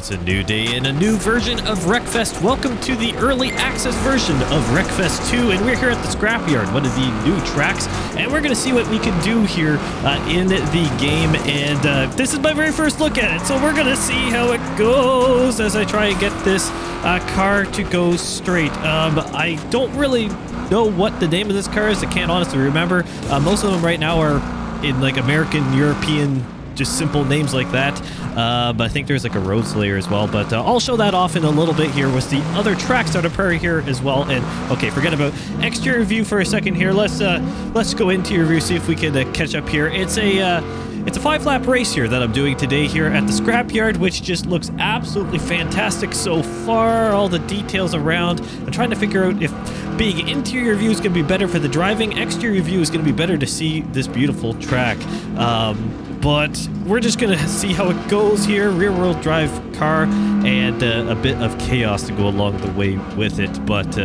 It's a new day and a new version of Wreckfest. Welcome to the early access version of Wreckfest 2, and we're here at the Scrapyard, one of the new tracks, and we're going to see what we can do here in the game, and this is my very first look at it, so we're going to see how it goes as I try and get this car to go straight. I don't really know what the name of this car is. I can't honestly remember. Most of them right now are in like American, European, just simple names like that, but I think there's like a Road Slayer as well, but I'll show that off in a little bit here with the other tracks that are prairie here as well. And okay, forget about exterior view for a second here. Let's go interior view, see if we can catch up here. It's a 5-lap race here that I'm doing today here at the Scrapyard, which just looks absolutely fantastic so far. All the details around. I'm trying to figure out if being interior view is going to be better for the driving. Exterior view is going to be better to see this beautiful track. But we're just going to see how it goes here. Rear-wheel drive car and a bit of chaos to go along the way with it. But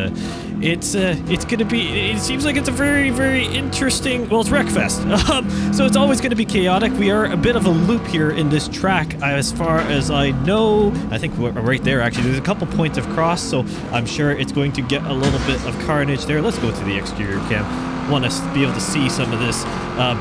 it's going to be, it seems like it's a very, very interesting, well, it's Wreckfest. So it's always going to be chaotic. We are a bit of a loop here in this track as far as I know. I think we're right there, actually. There's a couple points of cross, so I'm sure it's going to get a little bit of carnage there. Let's go to the exterior cam. Want to be able to see some of this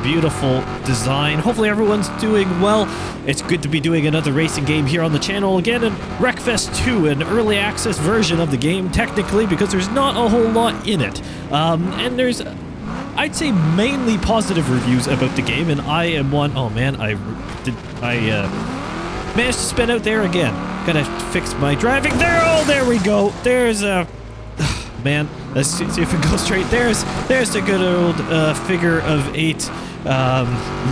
beautiful design. Hopefully everyone's doing well. It's good to be doing another racing game here on the channel again in Wreckfest 2, an early access version of the game technically, because there's not a whole lot in it. And there's, I'd say, mainly positive reviews about the game, and I am one. Oh man, I managed to spin out there again. Gotta fix my driving there. Oh, there we go. There's a man. Let's see if it goes straight. There's the good old figure of 8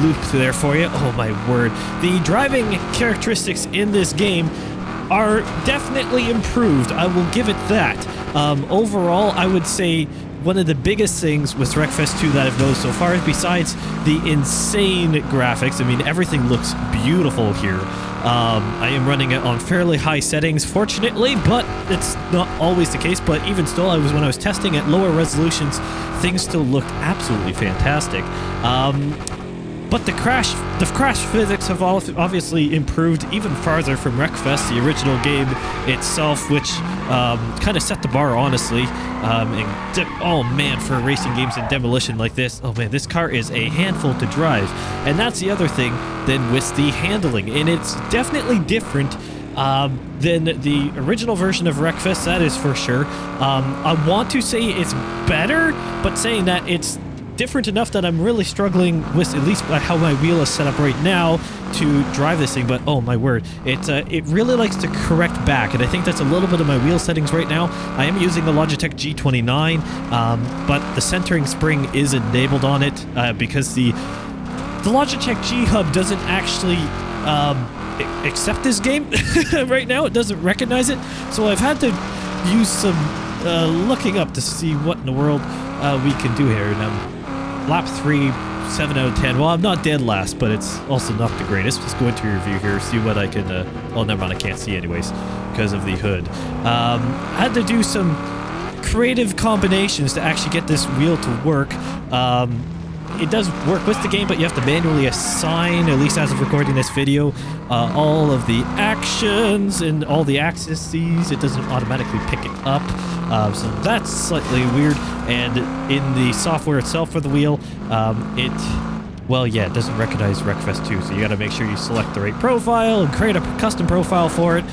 loop there for you. Oh my word. The driving characteristics in this game are definitely improved. I will give it that. Overall, I would say one of the biggest things with Wreckfest 2 that I've noticed so far, besides the insane graphics, I mean, everything looks beautiful here. I am running it on fairly high settings, fortunately, but it's not always the case. But even still, when I was testing at lower resolutions, things still looked absolutely fantastic. But the crash physics have obviously improved even farther from Wreckfest, the original game itself, which kind of set the bar, honestly. Oh man, for racing games in Demolition like this, oh man, this car is a handful to drive. And that's the other thing then with the handling, and it's definitely different than the original version of Wreckfest, that is for sure. I want to say it's better, but saying that it's different enough that I'm really struggling with at least how my wheel is set up right now to drive this thing. But oh my word, it really likes to correct back, and I think that's a little bit of my wheel settings right now. I am using the Logitech G29, but the centering spring is enabled on it because the Logitech G Hub doesn't actually accept this game right now. It doesn't recognize it, so I've had to use some looking up to see what in the world we can do here. And lap 3, 7 out of 10. Well, I'm not dead last, but it's also not the greatest. Let's go into review here, see what I can... oh, never mind, I can't see anyways because of the hood. I had to do some creative combinations to actually get this wheel to work. It does work with the game, but you have to manually assign, at least as of recording this video, all of the actions and all the axes. It doesn't automatically pick it up, so that's slightly weird. And in the software itself for the wheel, it doesn't recognize Wreckfest 2, so you got to make sure you select the right profile and create a custom profile for it.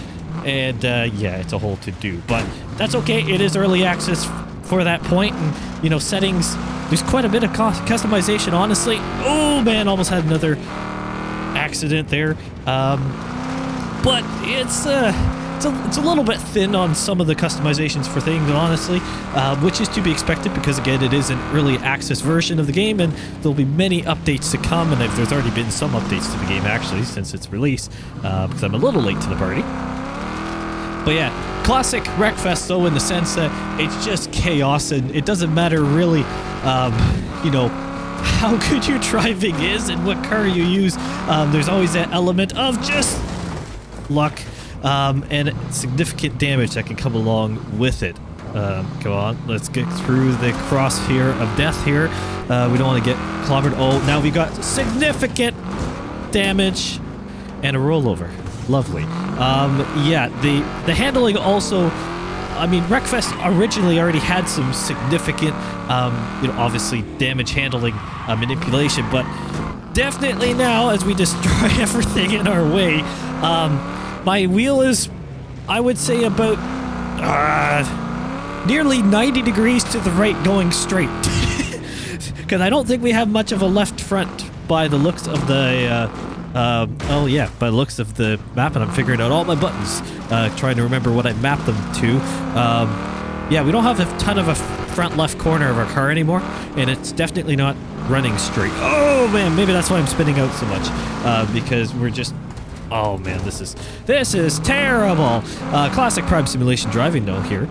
And yeah, it's a whole to-do, but that's okay. It is early access for that point, and you know, settings, there's quite a bit of customization, honestly. Oh man, almost had another accident there. But it's a little bit thin on some of the customizations for things, honestly, which is to be expected because, again, it is an early access version of the game, and there'll be many updates to come, and there's already been some updates to the game, actually, since its release, because I'm a little late to the party. But yeah, classic Wreckfest, though, in the sense that it's just chaos, and it doesn't matter really, you know, how good your driving is and what car you use. There's always that element of just luck and significant damage that can come along with it. Go on, let's get through the cross here of death here. We don't want to get clobbered. Oh, now we got significant damage and a rollover. Lovely. Yeah, the handling also, I mean, Wreckfest originally already had some significant, obviously damage handling manipulation, but definitely now, as we destroy everything in our way, my wheel is, I would say, about nearly 90 degrees to the right going straight. Because I don't think we have much of a left front by the looks of the, by the looks of the map, and I'm figuring out all my buttons, trying to remember what I mapped them to. Yeah, we don't have a ton of a front left corner of our car anymore, and it's definitely not running straight. Oh man, maybe that's why I'm spinning out so much, because we're just, oh man, this is terrible. Classic Prime Simulation driving though here.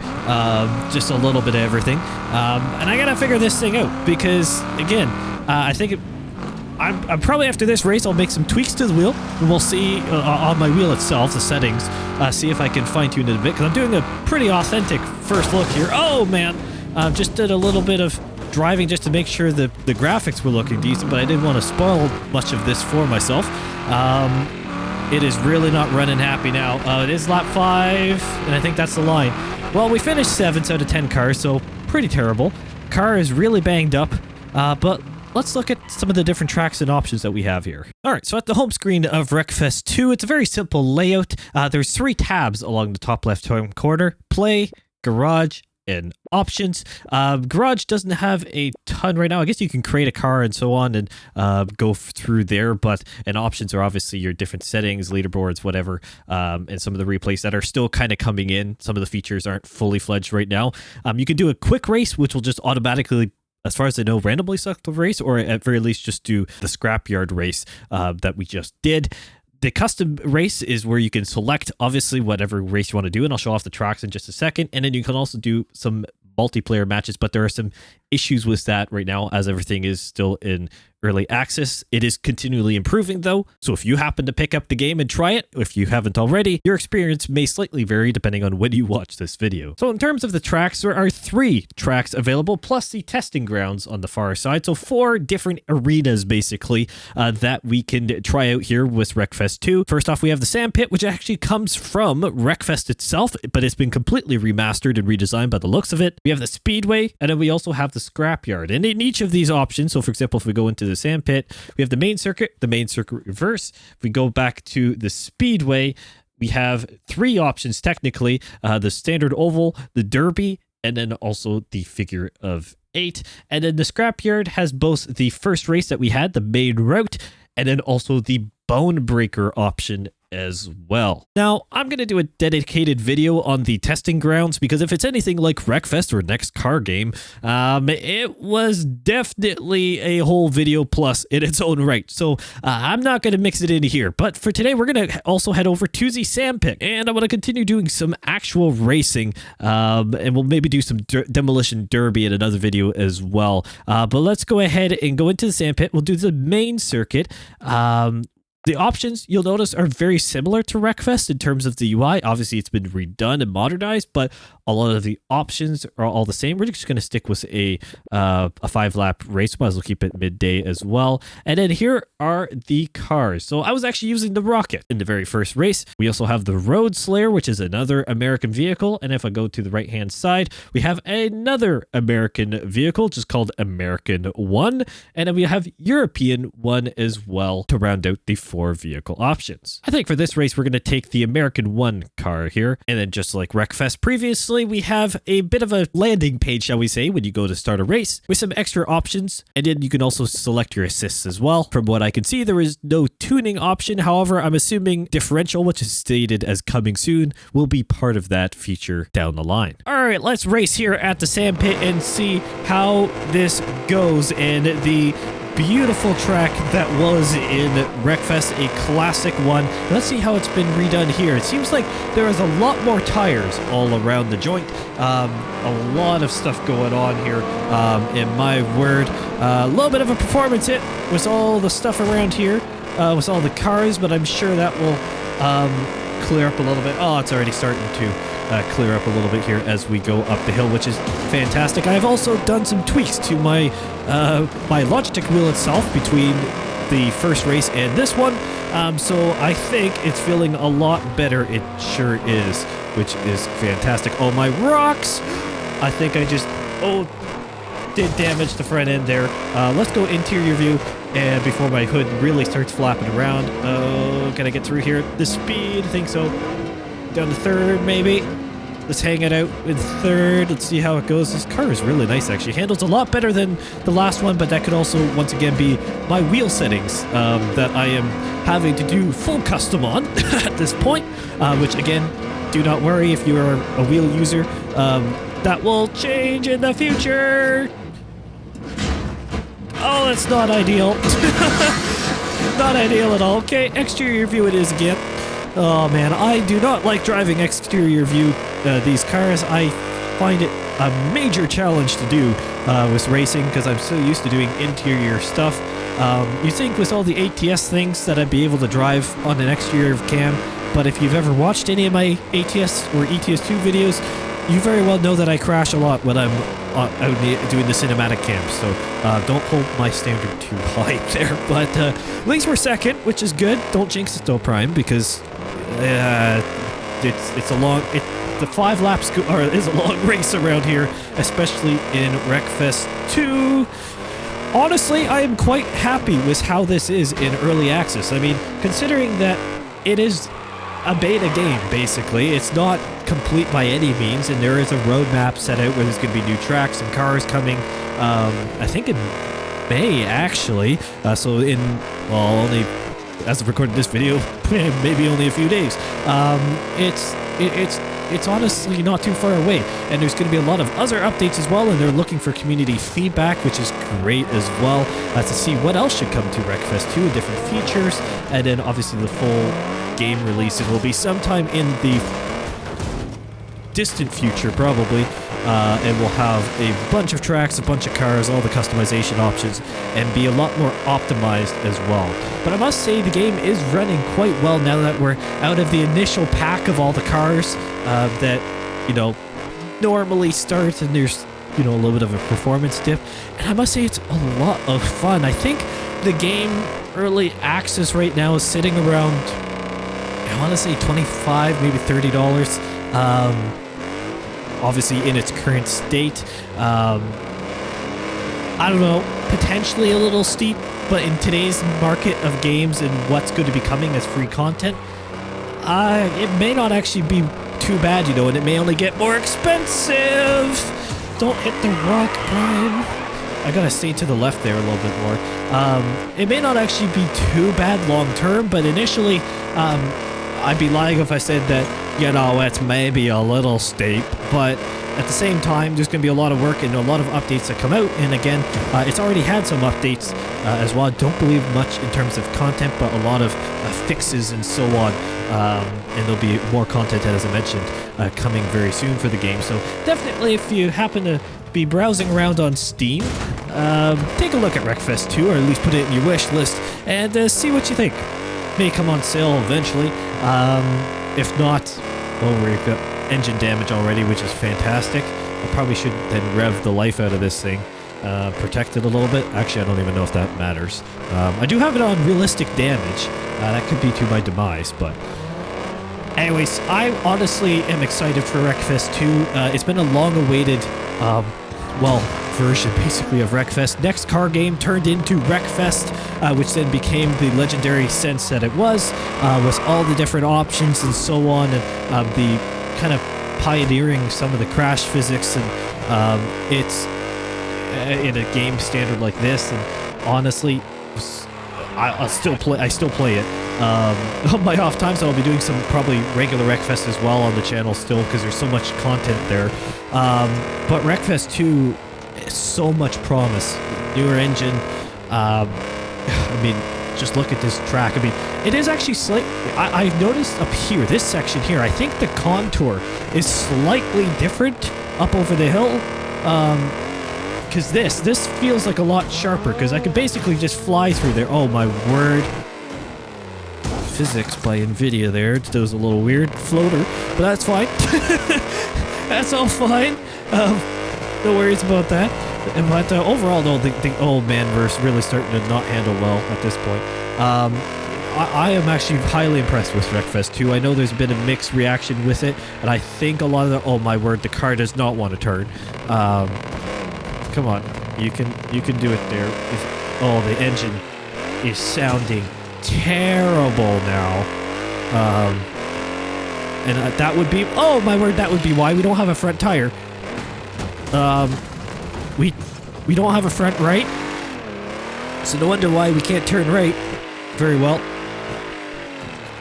Just a little bit of everything. And I gotta figure this thing out because, again, I think I'm probably, after this race, I'll make some tweaks to the wheel, and we'll see on my wheel itself, the settings, see if I can fine tune it a bit, because I'm doing a pretty authentic first look here. Oh man, just did a little bit of driving just to make sure that the graphics were looking decent, but I didn't want to spoil much of this for myself. It is really not running happy now. It is lap 5, and I think that's the line. Well, we finished 7th out of 10 cars, so pretty terrible. Car is really banged up, but let's look at some of the different tracks and options that we have here. All right, so at the home screen of Wreckfest 2, it's a very simple layout. There's 3 tabs along the top left-hand corner: Play, Garage, and Options. Garage doesn't have a ton right now. I guess you can create a car and so on and go through there, and Options are obviously your different settings, leaderboards, whatever, and some of the replays that are still kind of coming in. Some of the features aren't fully fledged right now. You can do a quick race, which will just automatically, as far as I know, randomly select the race, or at very least just do the Scrapyard Race that we just did. The custom race is where you can select, obviously, whatever race you want to do, and I'll show off the tracks in just a second. And then you can also do some multiplayer matches, but there are some issues with that right now, as everything is still in early access. It is continually improving though, so if you happen to pick up the game and try it, if you haven't already, your experience may slightly vary depending on when you watch this video. So in terms of the tracks, there are 3 tracks available, plus the testing grounds on the far side. So 4 different arenas basically that we can try out here with Wreckfest 2. First off, we have the Sandpit, which actually comes from Wreckfest itself, but it's been completely remastered and redesigned by the looks of it. We have the Speedway, and then we also have the Scrapyard. And in each of these options, so for example, if we go into the Sandpit, we have the main circuit reverse. If we go back to the Speedway, we have 3 options technically: the standard oval, the derby, and then also the figure of 8. And then the Scrapyard has both the first race that we had, the main route, and then also the bone breaker option as well. Now, I'm going to do a dedicated video on the testing grounds, because if it's anything like Wreckfest or Next Car Game, it was definitely a whole video plus in its own right. So I'm not going to mix it into here. But for today, we're going to also head over to the Sandpit, and I want to continue doing some actual racing, and we'll maybe do some Demolition Derby in another video as well. But let's go ahead and go into the Sandpit. We'll do the main circuit. The options, you'll notice, are very similar to Wreckfest in terms of the UI. Obviously, it's been redone and modernized, but a lot of the options are all the same. We're just going to stick with a 5-lap race. Might as well keep it midday as well. And then here are the cars. So I was actually using the Rocket in the very first race. We also have the Road Slayer, which is another American vehicle. And if I go to the right-hand side, we have another American vehicle, just called American 1. And then we have European 1 as well to round out the 4 vehicle options. I think for this race, we're going to take the American 1 car here. And then just like Wreckfest previously, we have a bit of a landing page, shall we say, when you go to start a race with some extra options. And then you can also select your assists as well. From what I can see, there is no tuning option. However, I'm assuming differential, which is stated as coming soon, will be part of that feature down the line. All right, let's race here at the Sandpit and see how this goes. And the beautiful track that was in Wreckfest, a classic one. Let's see how it's been redone here. It seems like there is a lot more tires all around the joint. A lot of stuff going on here, in my word. A little bit of a performance hit with all the stuff around here, with all the cars, but I'm sure that will clear up a little bit. Oh, it's already starting to clear up a little bit here as we go up the hill, which is fantastic. I've also done some tweaks to my my Logitech wheel itself between the first race and this one. So I think it's feeling a lot better. It sure is, which is fantastic. Oh, my rocks! I think I just, did damage the front end there. Let's go interior view, and before my hood really starts flapping around. Can I get through here? The speed, I think so. Down to third, maybe. Let's hang it out in third. Let's see how it goes. This car is really nice, actually. Handles a lot better than the last one, but that could also, once again, be my wheel settings that I am having to do full custom on at this point, which, again, do not worry if you are a wheel user. That will change in the future. Oh, that's not ideal. Not ideal at all. Okay, exterior view it is again. Oh man, I do not like driving exterior view these cars. I find it a major challenge to do with racing because I'm so used to doing interior stuff. You think with all the ATS things that I'd be able to drive on an exterior cam, but if you've ever watched any of my ATS or ETS2 videos, you very well know that I crash a lot when I'm out doing the cinematic cam, so don't hold my standard too high there. But at least we're second, which is good. Don't jinx it though, Prime, because it's a long. The 5 laps is a long race around here, especially in Wreckfest 2. Honestly, I am quite happy with how this is in early access. I mean, considering that it is a beta game, basically. It's not complete by any means, and there is a roadmap set out where there's going to be new tracks and cars coming, I think in May, actually. So in, well, only, as of recording this video, maybe only a few days. It's honestly not too far away, and there's going to be a lot of other updates as well, and they're looking for community feedback, which is great as well, to see what else should come to Wreckfest 2 and different features, and then obviously the full game release. It will be sometime in the distant future, probably, and we'll have a bunch of tracks, a bunch of cars, all the customization options, and be a lot more optimized as well. But I must say the game is running quite well now that we're out of the initial pack of all the cars that, you know, normally start, and there's, you know, a little bit of a performance dip. And I must say it's a lot of fun. I think the game early access right now is sitting around, I want to say $25, maybe $30. Obviously in its current state. I don't know, potentially a little steep, but in today's market of games and what's going to be coming as free content, it may not actually be too bad, you know, and it may only get more expensive. Don't hit the rock, Prime. I gotta stay to the left there a little bit more. It may not actually be too bad long term, but initially, I'd be lying if I said that, you know, it's maybe a little steep, but at the same time, there's going to be a lot of work and a lot of updates that come out, and again, it's already had some updates as well. I don't believe much in terms of content, but a lot of fixes and so on, and there'll be more content, as I mentioned, coming very soon for the game. So definitely, if you happen to be browsing around on Steam, take a look at Wreckfest 2, or at least put it in your wish list, and see what you think. May come on sale eventually. If not, well, we've got engine damage already, which is fantastic. I probably should then rev the life out of this thing, protect it a little bit. Actually, I don't even know if that matters. I do have it on realistic damage. That could be to my demise, but anyways, I honestly am excited for Wreckfest 2. It's been a long-awaited, version basically of Wreckfest. Next car game turned into Wreckfest, which then became the legendary sense that it was, with all the different options and so on, and the kind of pioneering some of the crash physics, and it's in a game standard like this, and honestly, I still play it. On my off times, I'll be doing some probably regular Wreckfest as well on the channel still, because there's so much content there. But Wreckfest 2, so much promise. Newer engine. I mean, just look at this track. I mean, it is actually slightly... I've noticed up here, this section here, I think the contour is slightly different up over the hill. Because this feels like a lot sharper, because I could basically just fly through there. Oh my word. Physics by NVIDIA there. It was a little weird floater, but that's fine. That's all fine. No worries about that. But overall, though, the old man verse really starting to not handle well at this point. I am actually highly impressed with Wreckfest 2. I know there's been a mixed reaction with it, and I think a lot of the, oh my word, the car does not want to turn. Come on, you can do it there. Oh, the engine is sounding terrible now. And that would be, oh my word, that would be why we don't have a front tire. We don't have a front right, so no wonder why we can't turn right very well.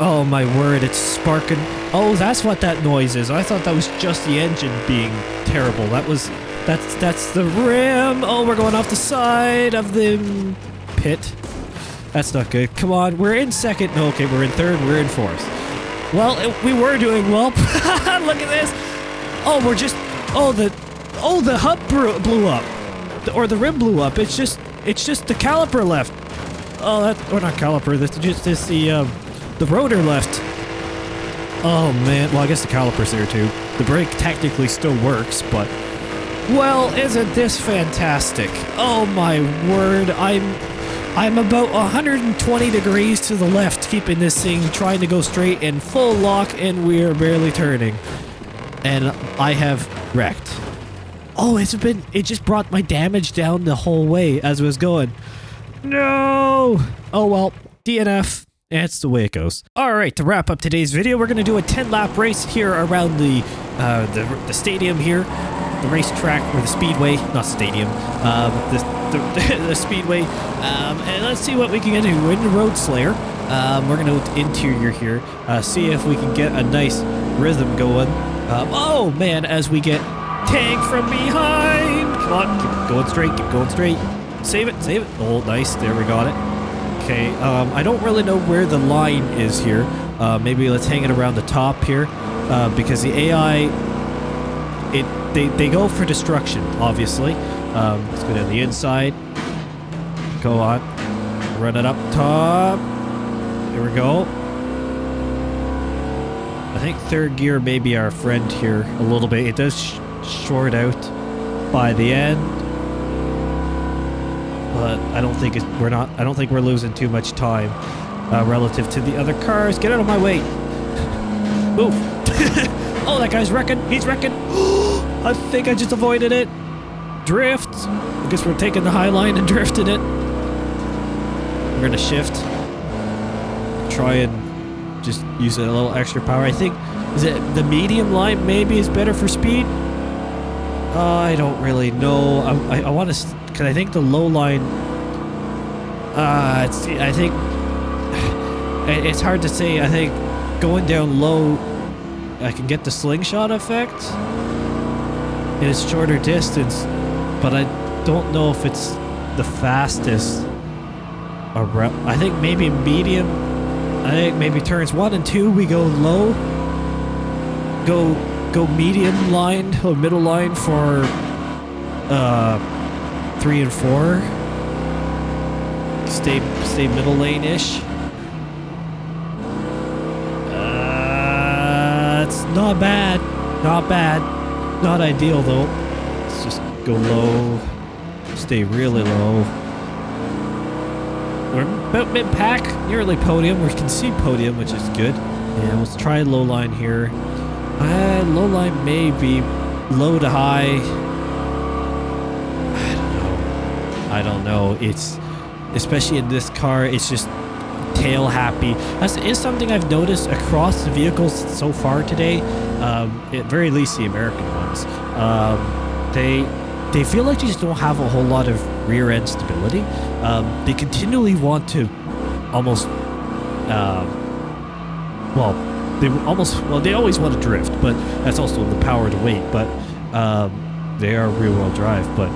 Oh my word, it's sparking. Oh, that's what that noise is. I thought that was just the engine being terrible. That's the rim. Oh, we're going off the side of the pit. That's not good. Come on, we're in second. No, okay, we're in third. We're in fourth. Well, we were doing well. Look at this. Oh, we're just. Oh, the hub blew up, or the rim blew up. It's just the caliper left. Oh, or not caliper. This just the rotor left. Oh man. Well, I guess the caliper's there too. The brake technically still works, but well, isn't this fantastic? Oh my word. I'm about 120 degrees to the left, keeping this thing trying to go straight in full lock, and we're barely turning. And I have wrecked. Oh, it just brought my damage down the whole way as it was going. No! Oh well, DNF. That's the way it goes. Alright, to wrap up today's video, we're going to do a 10-lap race here around the stadium here. The racetrack, or the Speedway, not stadium, the Speedway, and let's see what we can get to. We're in the Road Slayer. We're going to go to interior here, see if we can get a nice rhythm going. Oh man, as we get tagged from behind. Come on, keep going straight. Save it. Oh, nice, there we got it. Okay, I don't really know where the line is here. Maybe let's hang it around the top here, because the AI, they go for destruction, obviously. Let's go down the inside. Go on. Run it up top. There we go. I think third gear may be our friend here a little bit. It does short out by the end. But I don't think we're losing too much time relative to the other cars. Get out of my way. Move. Oh, that guy's wrecking. He's wrecking. I think I just avoided it. Drift. I guess we're taking the high line and drifting it. We're going to shift. Try and just use a little extra power. I think, is it the medium line maybe is better for speed? I don't really know. I want to, because I think the low line, I think, it's hard to say. I think going down low, I can get the slingshot effect. It's shorter distance, but I don't know if it's the fastest. I think maybe medium. I think maybe turns 1 and 2 we go low. Go medium line or middle line for 3 and 4. Stay middle lane ish. It's not bad. Not ideal though. Let's just go low. Stay really low. We're about mid-pack, nearly podium. We can see podium, which is good. Yeah, let's try low line here. Low line may be low to high. I don't know. It's, especially in this car, it's just tail happy. That is something I've noticed across the vehicles so far today. At very least the American ones. They feel like they just don't have a whole lot of rear end stability. They continually want to almost, they always want to drift, but that's also the power to weight. But they are rear wheel drive, but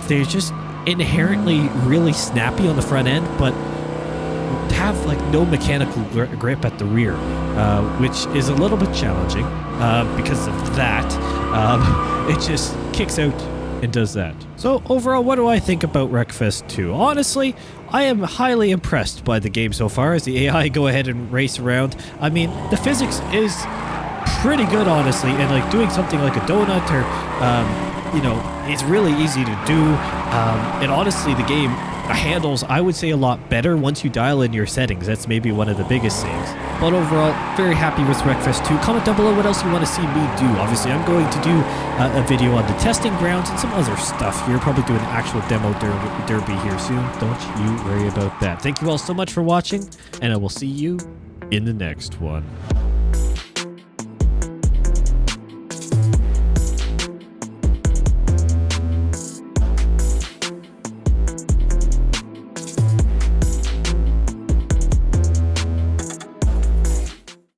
they're just inherently really snappy on the front end, but have like no mechanical grip at the rear, which is a little bit challenging because of that. It just kicks out and does that. So overall, what do I think about Wreckfest 2? Honestly, I am highly impressed by the game so far as the AI go ahead and race around. I mean, the physics is pretty good, honestly, and like doing something like a donut or you know, it's really easy to do. And honestly, the game handles, I would say, a lot better once you dial in your settings. That's maybe one of the biggest things. But overall, very happy with Wreckfest 2. Comment down below what else you want to see me do. Obviously, I'm going to do a video on the testing grounds and some other stuff here. Probably do an actual demo derby here soon. Don't you worry about that. Thank you all so much for watching, and I will see you in the next one.